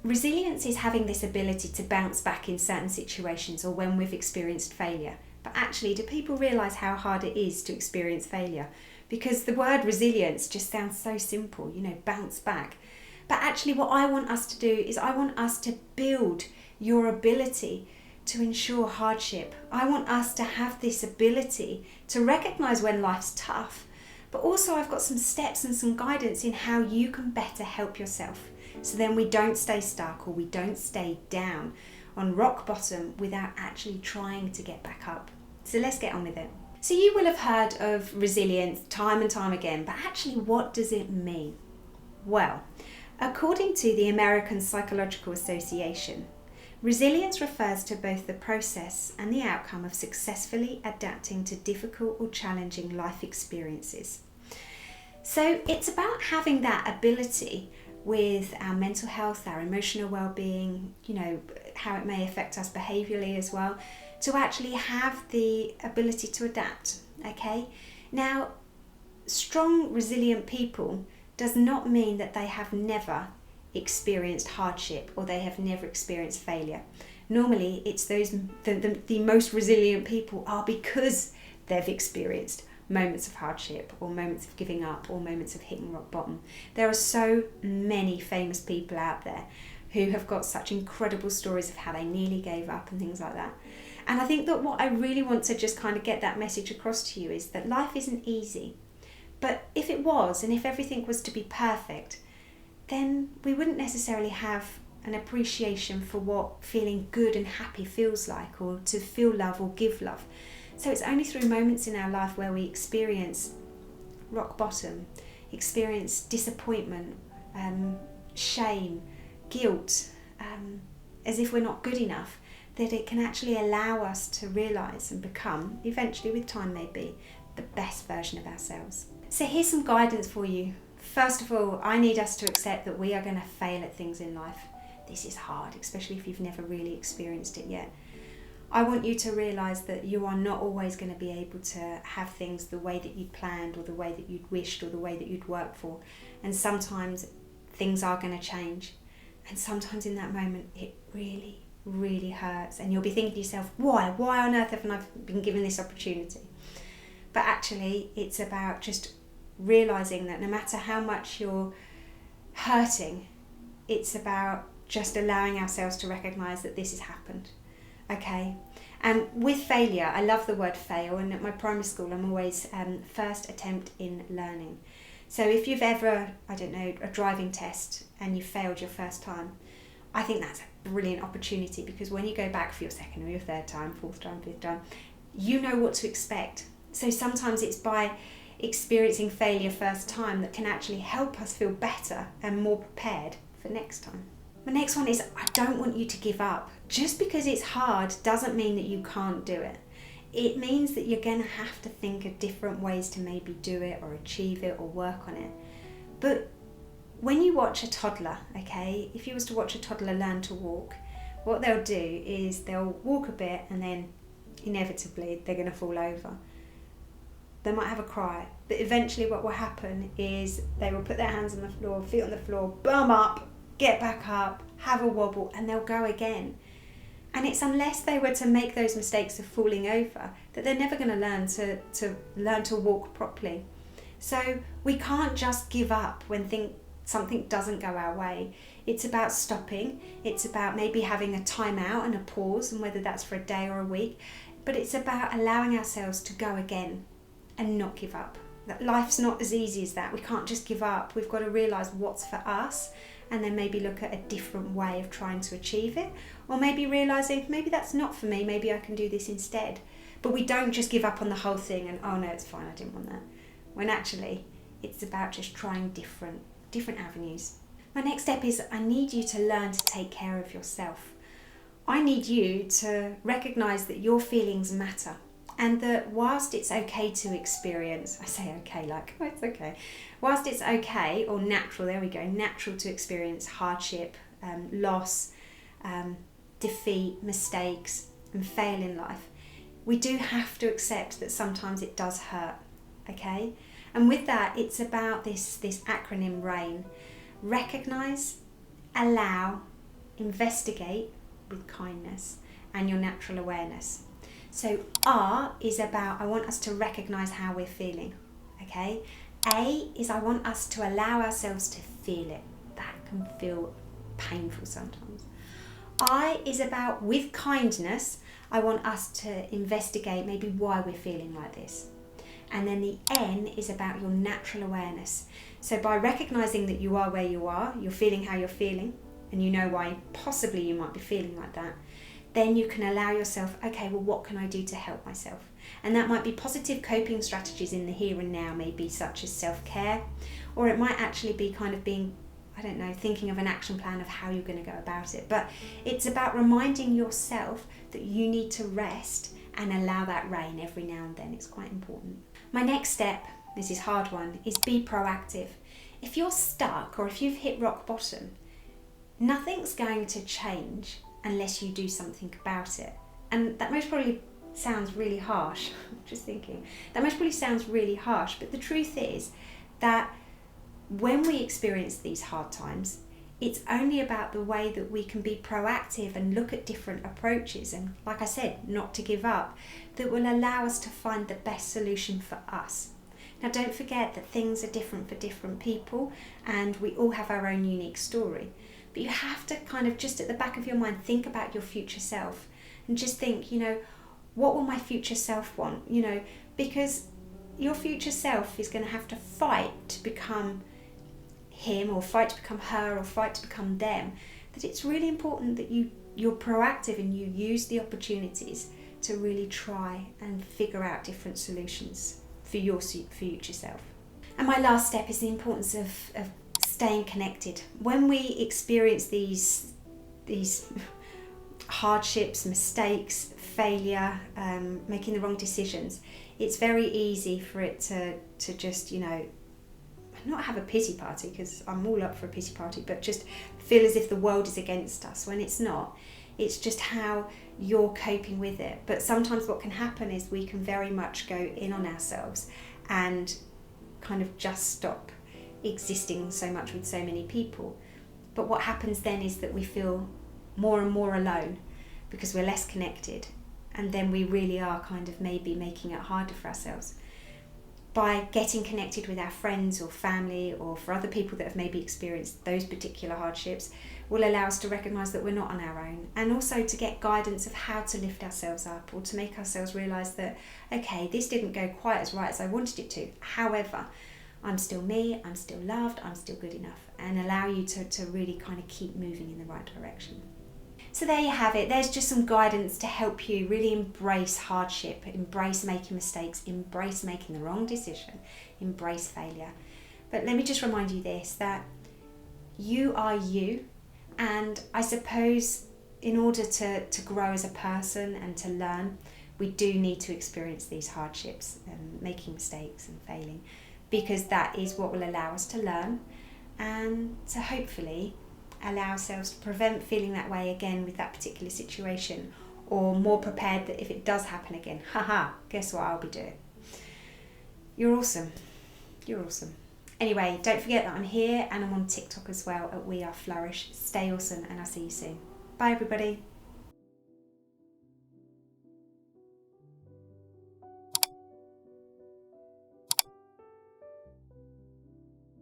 resilience is having this ability to bounce back in certain situations or when we've experienced failure. But actually, do people realise how hard it is to experience failure? Because the word resilience just sounds so simple, bounce back. But actually what I want us to do is I want us to build your ability to ensure hardship. I want us to have this ability to recognise when life's tough. But also I've got some steps and some guidance in how you can better help yourself. So then we don't stay stuck or we don't stay down on rock bottom without actually trying to get back up. So let's get on with it. So you will have heard of resilience time and time again, but actually what does it mean? Well, according to the American Psychological Association, resilience refers to both the process and the outcome of successfully adapting to difficult or challenging life experiences. So it's about having that ability with our mental health, our emotional well-being, how it may affect us behaviourally as well, to actually have the ability to adapt, okay? Now, strong, resilient people does not mean that they have never experienced hardship or they have never experienced failure. Normally, it's the most resilient people are because they've experienced moments of hardship or moments of giving up or moments of hitting rock bottom. There are so many famous people out there who have got such incredible stories of how they nearly gave up and things like that. And I think that what I really want to just kind of get that message across to you is that life isn't easy. But if it was, and if everything was to be perfect, then we wouldn't necessarily have an appreciation for what feeling good and happy feels like, or to feel love or give love. So it's only through moments in our life where we experience rock bottom, experience disappointment, shame, guilt, as if we're not good enough, that it can actually allow us to realise and become, eventually with time maybe, the best version of ourselves. So here's some guidance for you. First of all, I need us to accept that we are going to fail at things in life. This is hard, especially if you've never really experienced it yet. I want you to realise that you are not always going to be able to have things the way that you'd planned or the way that you'd wished or the way that you'd worked for. And sometimes things are going to change. And sometimes in that moment it really, really hurts. And you'll be thinking to yourself, why? Why on earth haven't I been given this opportunity? But actually it's about just realising that no matter how much you're hurting, it's about just allowing ourselves to recognise that this has happened. Okay, and with failure, I love the word fail, and at my primary school I'm always first attempt in learning. So if you've ever, a driving test and you failed your first time, I think that's a brilliant opportunity, because when you go back for your second or your third time, fourth time, fifth time, you know what to expect. So sometimes it's by experiencing failure first time that can actually help us feel better and more prepared for next time. The next one is, I don't want you to give up. Just because it's hard doesn't mean that you can't do it. It means that you're going to have to think of different ways to maybe do it or achieve it or work on it. But when you watch a toddler, okay, if you was to watch a toddler learn to walk, what they'll do is they'll walk a bit and then inevitably they're going to fall over. They might have a cry, but eventually what will happen is they will put their hands on the floor, feet on the floor, bum up, get back up, have a wobble, and they'll go again. And it's unless they were to make those mistakes of falling over that they're never going to learn to walk properly. So we can't just give up when something doesn't go our way. It's about stopping. It's about maybe having a time out and a pause, and whether that's for a day or a week. But it's about allowing ourselves to go again and not give up. That life's not as easy as that. We can't just give up. We've got to realise what's for us, and then maybe look at a different way of trying to achieve it, or maybe realising maybe that's not for me, maybe I can do this instead. But we don't just give up on the whole thing and, oh no, it's fine, I didn't want that. When actually it's about just trying different avenues. My next step is, I need you to learn to take care of yourself. I need you to recognise that your feelings matter, and that whilst it's okay to experience, I say okay like, oh, it's okay. Whilst it's okay, or natural, there we go, natural to experience hardship, loss, defeat, mistakes, and fail in life, we do have to accept that sometimes it does hurt, okay? And with that, it's about this acronym RAIN. Recognise, allow, investigate with kindness, and your natural awareness. So R is about, I want us to recognise how we're feeling, okay? A is I want us to allow ourselves to feel it. That can feel painful sometimes. I is about, with kindness, I want us to investigate maybe why we're feeling like this. And then the N is about your natural awareness. So by recognising that you are where you are, you're feeling how you're feeling, and you know why possibly you might be feeling like that, then you can allow yourself, okay, well, what can I do to help myself? And that might be positive coping strategies in the here and now, maybe such as self-care, or it might actually be kind of being, I don't know, thinking of an action plan of how you're going to go about it. But it's about reminding yourself that you need to rest and allow that reign every now and then. It's quite important. My next step, this is a hard one, is be proactive. If you're stuck or if you've hit rock bottom, nothing's going to change unless you do something about it. And that most probably sounds really harsh. Just thinking. That most probably sounds really harsh, but the truth is that when we experience these hard times, it's only about the way that we can be proactive and look at different approaches and, like I said, not to give up, that will allow us to find the best solution for us. Now, don't forget that things are different for different people and we all have our own unique story. But you have to kind of just at the back of your mind think about your future self and just think, you know, what will my future self want? You know, because your future self is going to have to fight to become him or fight to become her or fight to become them. That it's really important that you're proactive and you use the opportunities to really try and figure out different solutions for your future self. And my last step is the importance of staying connected. When we experience these hardships, mistakes, failure, making the wrong decisions, it's very easy for it to just, you know, not have a pity party, because I'm all up for a pity party, but just feel as if the world is against us when it's not. It's just how you're coping with it. But sometimes what can happen is we can very much go in on ourselves and kind of just stop existing so much with so many people. But what happens then is that we feel more and more alone because we're less connected, and then we really are kind of maybe making it harder for ourselves. By getting connected with our friends or family or for other people that have maybe experienced those particular hardships will allow us to recognise that we're not on our own, and also to get guidance of how to lift ourselves up or to make ourselves realise that, okay, this didn't go quite as right as I wanted it to. However, I'm still me, I'm still loved, I'm still good enough, and allow you to really kind of keep moving in the right direction. So there you have it. There's just some guidance to help you really embrace hardship, embrace making mistakes, embrace making the wrong decision, embrace failure. But let me just remind you this, that you are you, and I suppose in order to grow as a person and to learn, we do need to experience these hardships and making mistakes and failing, because that is what will allow us to learn and to hopefully allow ourselves to prevent feeling that way again with that particular situation, or more prepared that if it does happen again, guess what I'll be doing. You're awesome. You're awesome. Anyway, don't forget that I'm here and I'm on TikTok as well at We Are Flourish. Stay awesome and I'll see you soon. Bye everybody.